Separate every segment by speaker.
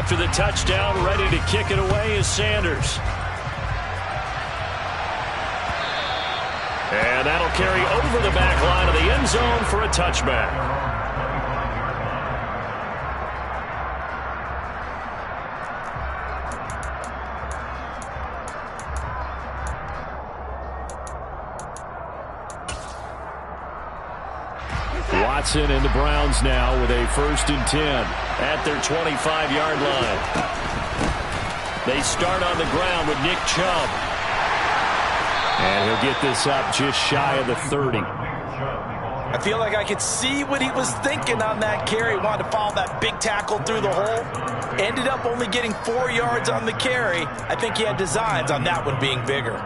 Speaker 1: after the touchdown, ready to kick it away is Sanders. And that'll carry over the back line of the end zone for a touchback. Watson and the Browns now with a 1st and 10 at their 25-yard line. They start on the ground with Nick Chubb. And he'll get this up just shy of the 30.
Speaker 2: I feel like I could see what he was thinking on that carry. Wanted to follow that big tackle through the hole. Ended up only getting 4 yards on the carry. I think he had designs on that one being bigger.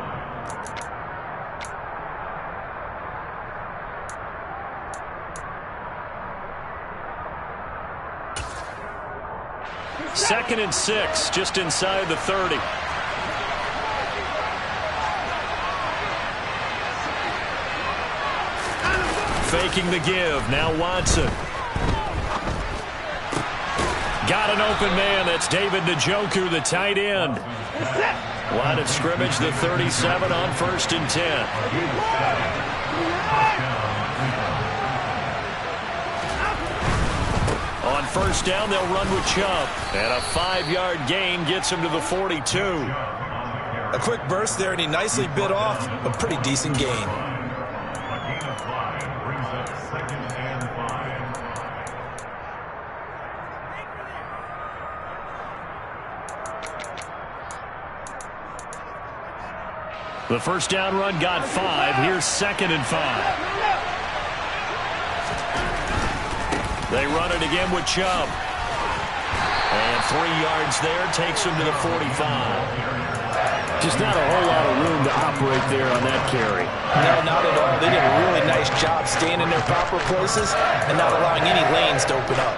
Speaker 1: Second and 6, just inside the 30. Faking the give. Now Watson. Got an open man. That's David Njoku, the tight end. Line of scrimmage, the 37 on 1st and 10. On 1st down, they'll run with Chubb. And a 5-yard gain gets him to the 42.
Speaker 2: A quick burst there, and he nicely bit off a pretty decent gain.
Speaker 1: The 1st down run got 5. Here's 2nd and 5. They run it again with Chubb. And 3 yards there takes him to the 45. Just not a whole lot of room to operate there on that carry.
Speaker 2: No, not at all. They did a really nice job staying in their proper places and not allowing any lanes to open up.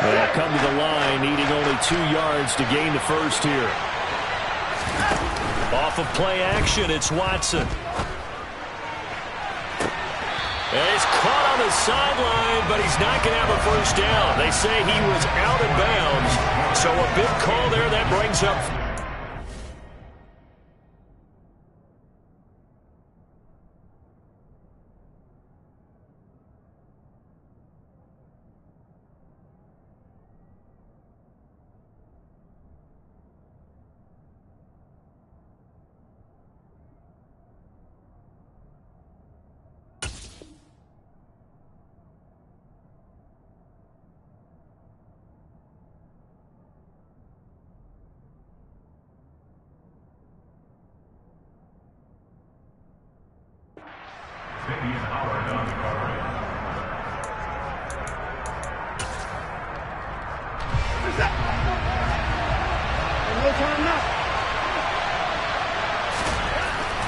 Speaker 1: They'll come to the line, needing only 2 yards to gain the 1st here. Off of play action, it's Watson. And he's caught on the sideline, but he's not going to have a 1st down. They say he was out of bounds, so a big call there that brings up.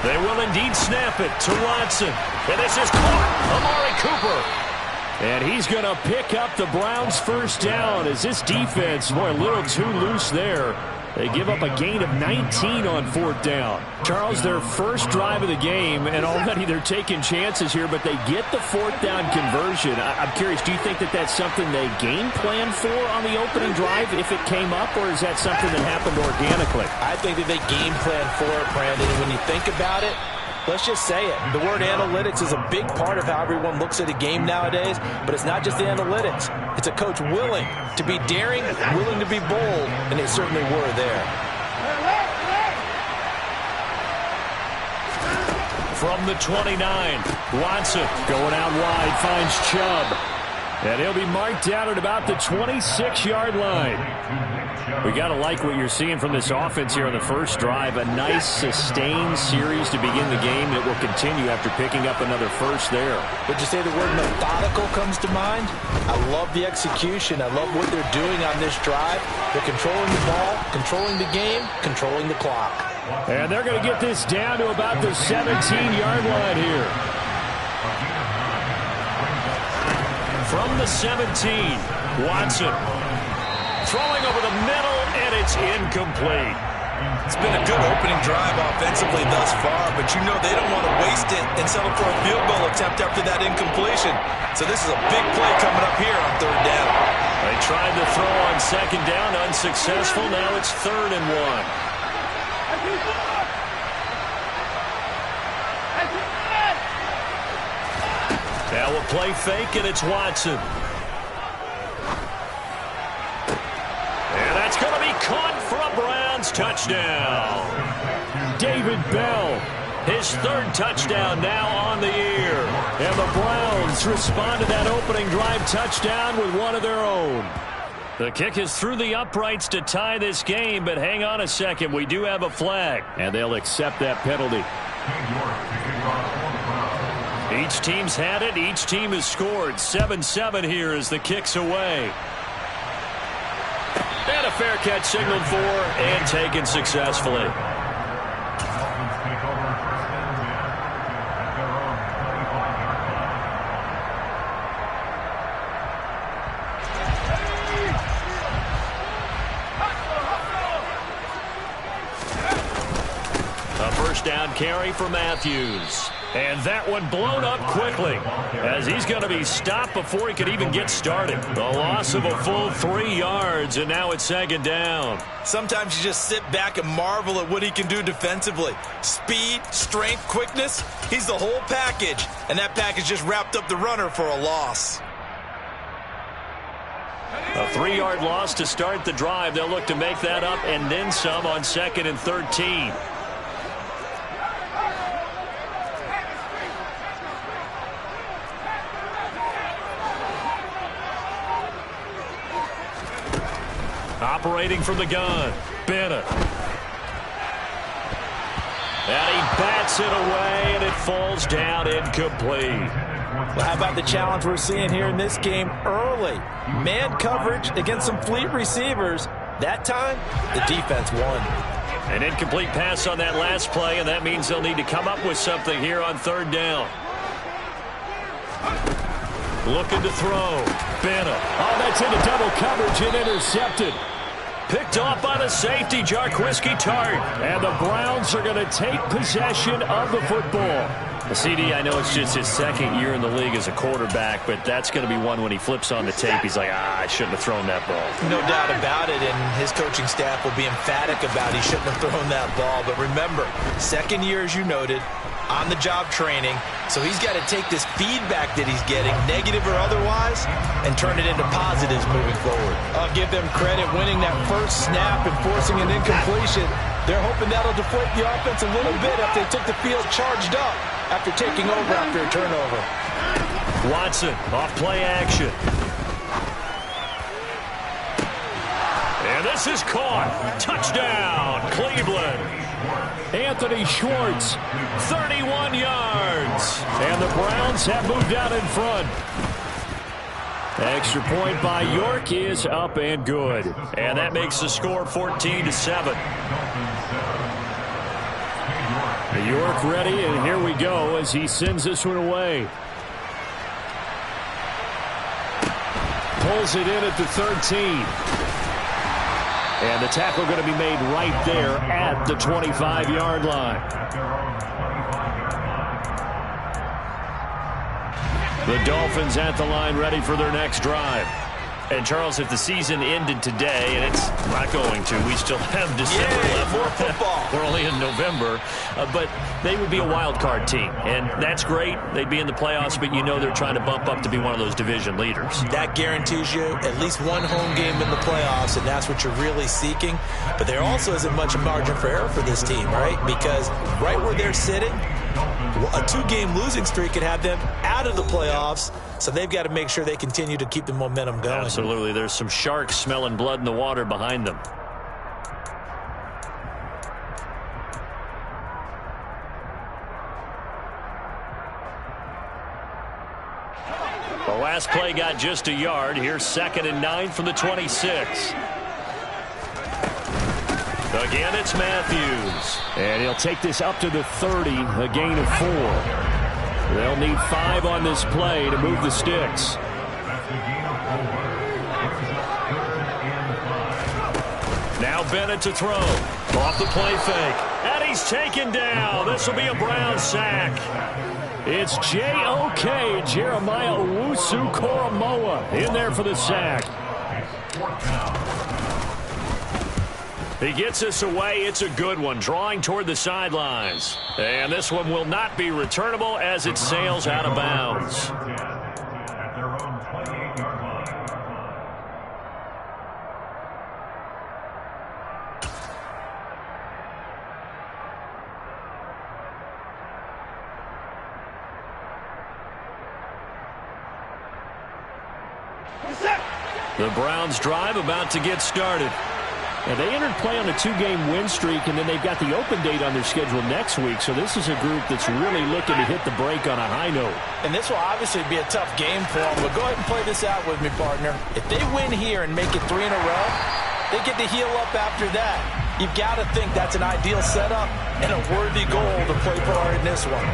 Speaker 1: They will indeed snap it to Watson. And this is caught. Amari Cooper. And he's going to pick up the Browns' 1st down as this defense, boy, a little too loose there. They give up a gain of 19 on 4th down. Charles, their first drive of the game, and already they're taking chances here, but they get the 4th down conversion. I'm curious, do you think that that's something they game planned for on the opening drive if it came up, or is that something that happened organically?
Speaker 2: I think that they game planned for it, Brandon, and when you think about it, let's just say it. The word analytics is a big part of how everyone looks at a game nowadays, but it's not just the analytics. It's a coach willing to be daring, willing to be bold, and they certainly were there.
Speaker 1: From the 29, Watson going out wide, finds Chubb. And he'll be marked down at about the 26-yard line. We got to like what you're seeing from this offense here on the first drive. A nice, sustained series to begin the game that will continue after picking up another first there.
Speaker 2: Would you say the word methodical comes to mind? I love the execution. I love what they're doing on this drive. They're controlling the ball, controlling the game, controlling the clock.
Speaker 1: And they're going to get this down to about the 17-yard line here. From the 17, Watson throwing over the middle, and it's incomplete.
Speaker 2: It's been a good opening drive offensively thus far, but you know they don't want to waste it and settle for a field goal attempt after that incompletion. So this is a big play coming up here on 3rd down.
Speaker 1: They tried to throw on second down, unsuccessful. Now it's 3rd and 1. Now a play fake, and it's Watson. And that's going to be caught for a Browns touchdown. David Bell, his 3rd touchdown now on the year. And the Browns respond to that opening drive touchdown with one of their own. The kick is through the uprights to tie this game, but hang on a second. We do have a flag, and they'll accept that penalty. Each team's had it. Each team has scored. 7-7 here as the kick's away. And a fair catch signaled for and taken successfully. A first down carry for Matthews. And that one blown up quickly as he's going to be stopped before he could even get started. The loss of a full 3 yards, and now it's 2nd down.
Speaker 2: Sometimes you just sit back and marvel at what he can do defensively. Speed, strength, quickness, he's the whole package. And that package just wrapped up the runner for a loss.
Speaker 1: A 3-yard loss to start the drive. They'll look to make that up and then some on 2nd and 13. Operating from the gun, Bennett. And he bats it away, and it falls down incomplete.
Speaker 2: Well, how about the challenge we're seeing here in this game early? Man coverage against some fleet receivers. That time, the defense won.
Speaker 1: An incomplete pass on that last play, and that means they'll need to come up with something here on 3rd down. Looking to throw. Bennett. Oh, that's into double coverage and intercepted. Picked off by the safety, Jarquiski Tart. And the Browns are going to take possession of the football. The CD, I know it's just his 2nd year in the league as a quarterback, but that's going to be one when he flips on the tape. He's like, I shouldn't have thrown that ball.
Speaker 2: No doubt about it, and his coaching staff will be emphatic about he shouldn't have thrown that ball. But remember, 2nd year, as you noted, on-the-job training, so he's got to take this feedback that he's getting, negative or otherwise, and turn it into positives moving forward. I'll give them credit winning that first snap and forcing an incompletion. They're hoping that'll deflate the offense a little bit if they took the field charged up after taking over after a turnover.
Speaker 1: Watson off play action. And this is caught. Touchdown, Cleveland. Anthony Schwartz, 31 yards. And the Browns have moved out in front. Extra point by York is up and good. And that makes the score 14-7. York ready, and here we go as he sends this one away. Pulls it in at the 13. And the tackle going to be made right there at the 25-yard line. The Dolphins at the line ready for their next drive. And, Charles, if the season ended today, and it's not going to, we still have December left.
Speaker 2: More football.
Speaker 1: We're only in November. But they would be a wild card team. And that's great. They'd be in the playoffs, but you know they're trying to bump up to be one of those division leaders. That
Speaker 2: guarantees you at least one home game in the playoffs, and that's what you're really seeking. But there also isn't much margin for error for this team, right? Because right where they're sitting, a 2-game losing streak could have them out of the playoffs. So they've got to make sure they continue to keep the momentum going.
Speaker 1: Absolutely. There's some sharks smelling blood in the water behind them. The last play got just a yard. Here's 2nd and 9 from the 26. Again, it's Matthews. And he'll take this up to the 30, a gain of 4. They'll need 5 on this play to move the sticks. Now Bennett to throw. Off the play fake. And he's taken down. This will be a Brown sack. It's J.O.K. Jeremiah Owusu-Koramoah in there for the sack. He gets us away. It's a good one, drawing toward the sidelines. And this one will not be returnable as it sails out of bounds. The Browns drive about to get started.
Speaker 3: And they entered play on a 2-game win streak, and then they've got the open date on their schedule next week. So this is a group that's really looking to hit the break on a high note.
Speaker 2: And this will obviously be a tough game for them, but go ahead and play this out with me, partner. If they win here and make it 3 in a row, they get to heal up after that. You've got to think that's an ideal setup and a worthy goal to play for in this one.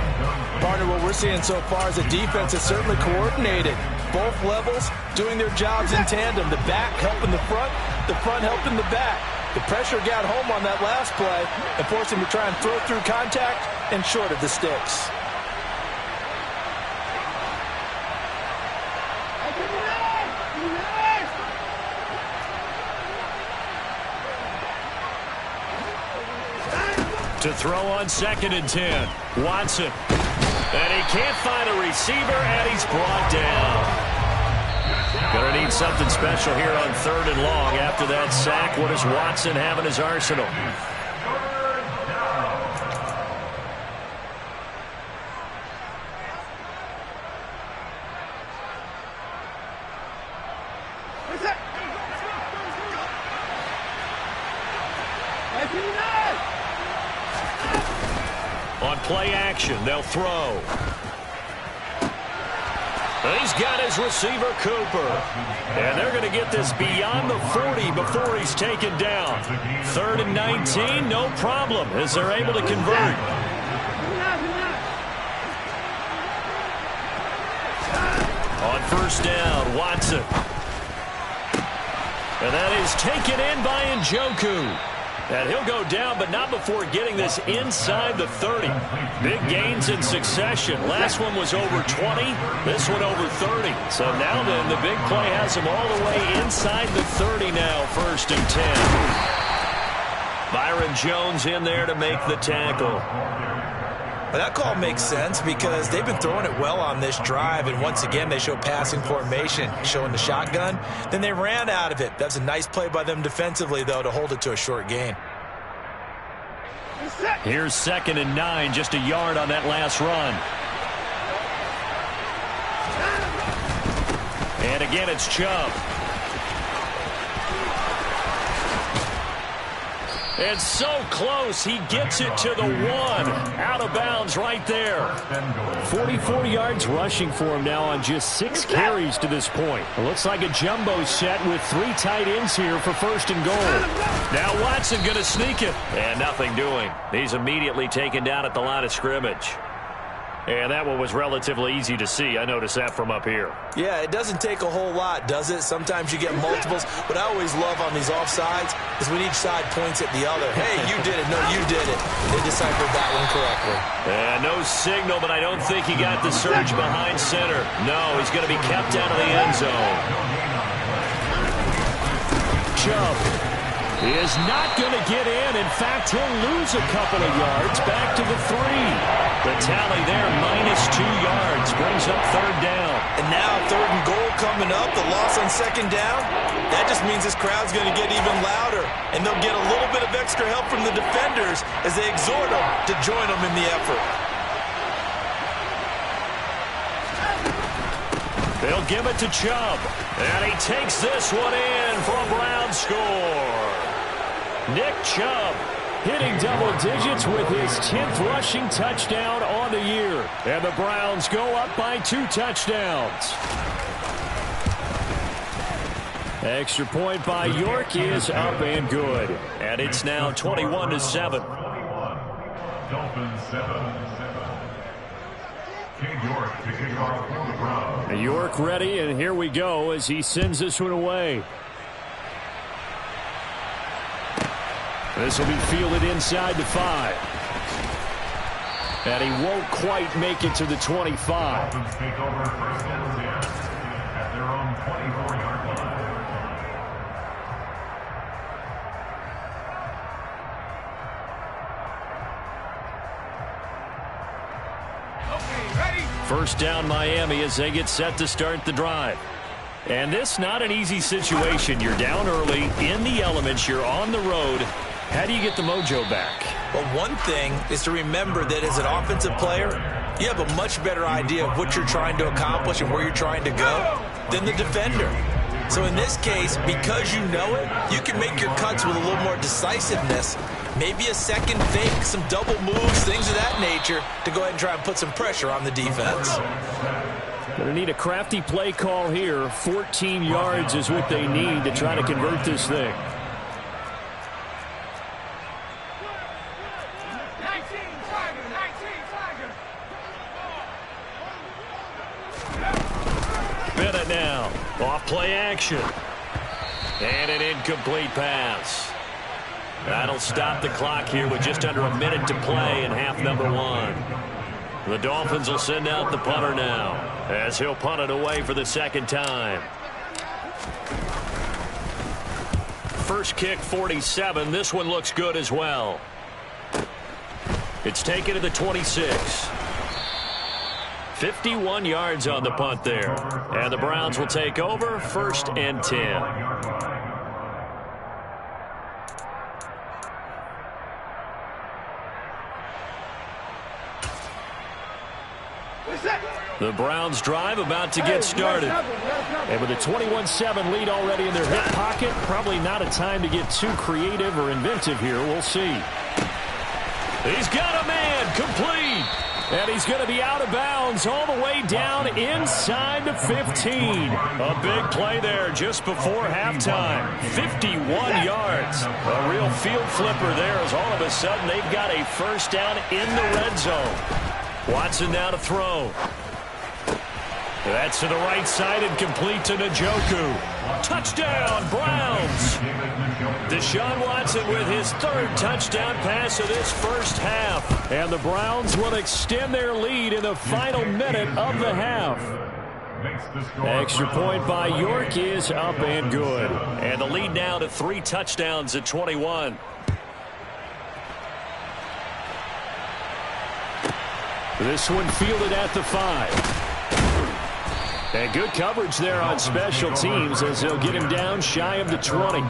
Speaker 2: Partner, what we're seeing so far is a defense that's certainly coordinated. Both levels doing their jobs in tandem. The back helping the front helping the back. The pressure got home on that last play and forced him to try and throw through contact and short of the sticks.
Speaker 1: To throw on 2nd and 10. Watson. And he can't find a receiver, and he's brought down. Going to need something special here on 3rd and long. After that sack, what does Watson have in his arsenal? On play action, they'll throw. He's got his receiver, Cooper. And they're going to get this beyond the 40 before he's taken down. 3rd and 19, no problem, as they're able to convert. On 1st down, Watson. And that is taken in by Njoku. And he'll go down, but not before getting this inside the 30. Big gains in succession. Last one was over 20. This one over 30. So now then, the big play has him all the way inside the 30 now, 1st and 10. Byron Jones in there to make the tackle.
Speaker 2: But that call makes sense because they've been throwing it well on this drive, and once again they show passing formation, showing the shotgun. Then they ran out of it. That's a nice play by them defensively, though, to hold it to a short gain.
Speaker 1: Here's 2nd and 9, just a yard on that last run. And again, it's Chubb. And so close, he gets it to the 1. Out of bounds right there.
Speaker 3: 44 yards rushing for him now on just 6 carries to this point. It looks like a jumbo set with 3 tight ends here for 1st and goal.
Speaker 1: Now Watson going to sneak it. And nothing doing. He's immediately taken down at the line of scrimmage. And that one was relatively easy to see. I noticed that from up here.
Speaker 2: Yeah, it doesn't take a whole lot, does it? Sometimes you get multiples. What I always love on these offsides is when each side points at the other. Hey, you did it. No, you did it. They deciphered that one correctly.
Speaker 1: And no signal, but I don't think he got the surge behind center. No, he's going to be kept out of the end zone.
Speaker 3: Chubb is not going to get in. In fact, he'll lose a couple of yards back to the 3.
Speaker 1: The tally there, -2 yards, brings up 3rd down.
Speaker 2: And now 3rd and goal coming up, the loss on 2nd down. That just means this crowd's going to get even louder. And they'll get a little bit of extra help from the defenders as they exhort them to join them in the effort.
Speaker 1: They'll give it to Chubb. And he takes this one in for a Brown score. Nick Chubb hitting double digits with his 10th rushing touchdown on the year. And the Browns go up by 2 touchdowns. Extra point by York is up and good. And it's now 21-7. York ready, and here we go as he sends this one away. This will be fielded inside the 5. And he won't quite make it to the 25. First down Miami as they get set to start the drive. And this not an easy situation. You're down early, in the elements, you're on the road. How do you get the mojo back?
Speaker 2: Well, one thing is to remember that as an offensive player, you have a much better idea of what you're trying to accomplish and where you're trying to go than the defender. So in this case, because you know it, you can make your cuts with a little more decisiveness. Maybe a second fake, some double moves, things of that nature to go ahead and try and put some pressure on the defense.
Speaker 1: Going to need a crafty play call here. 14 yards is what they need to try to convert this thing. Bennett now. Off play action. And an incomplete pass. That'll stop the clock here with just under a minute to play in half number one. The Dolphins will send out the punter now as he'll punt it away for the second time. First kick 47. This one looks good as well. It's taken to the 26. 51 yards on the punt there. And the Browns will take over, 1st and 10. The Browns drive about to get started. And with a 21-7 lead already in their hip pocket, probably not a time to get too creative or inventive here. We'll see. He's got a man, complete. And he's going to be out of bounds all the way down inside the 15. A big play there just before halftime. 51 yards. A real field flipper there as all of a sudden they've got a first down in the red zone. Watson now to throw. That's to the right side and complete to Njoku. Touchdown, Browns. Deshaun Watson with his 3rd touchdown pass of this first half. And the Browns will extend their lead in the final minute of the half. Extra point by York is up and good. And the lead now to 3 touchdowns at 21. This one fielded at the 5. And good coverage there on special teams as they'll get him down shy of the 20.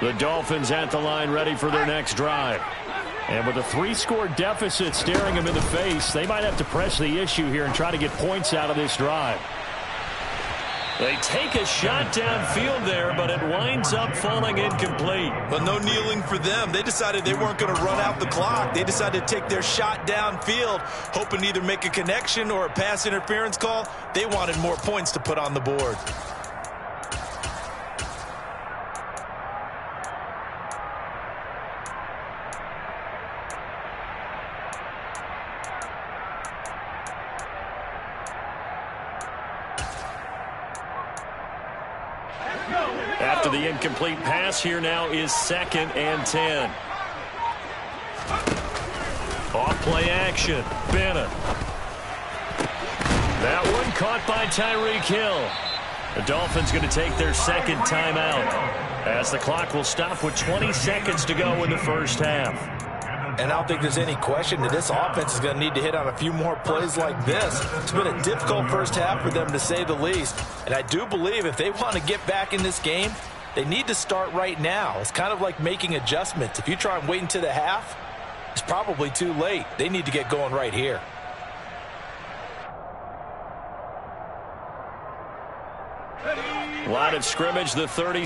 Speaker 1: The Dolphins at the line ready for their next drive. And with a 3-score deficit staring them in the face, they might have to press the issue here and try to get points out of this drive. They take a shot downfield there, but it winds up falling incomplete.
Speaker 2: But no kneeling for them. They decided they weren't going to run out the clock. They decided to take their shot downfield, hoping to either make a connection or a pass interference call. They wanted more points to put on the board.
Speaker 1: After the incomplete pass, here now is 2nd and 10. Off play action. Bennett. That one caught by Tyreek Hill. The Dolphins going to take their 2nd timeout as the clock will stop with 20 seconds to go in the first half.
Speaker 2: And I don't think there's any question that this offense is going to need to hit on a few more plays like this. It's been a difficult first half for them, to say the least. And I do believe if they want to get back in this game, they need to start right now. It's kind of like making adjustments. If you try and wait until the half, it's probably too late. They need to get going right here.
Speaker 1: Line of scrimmage, the 30.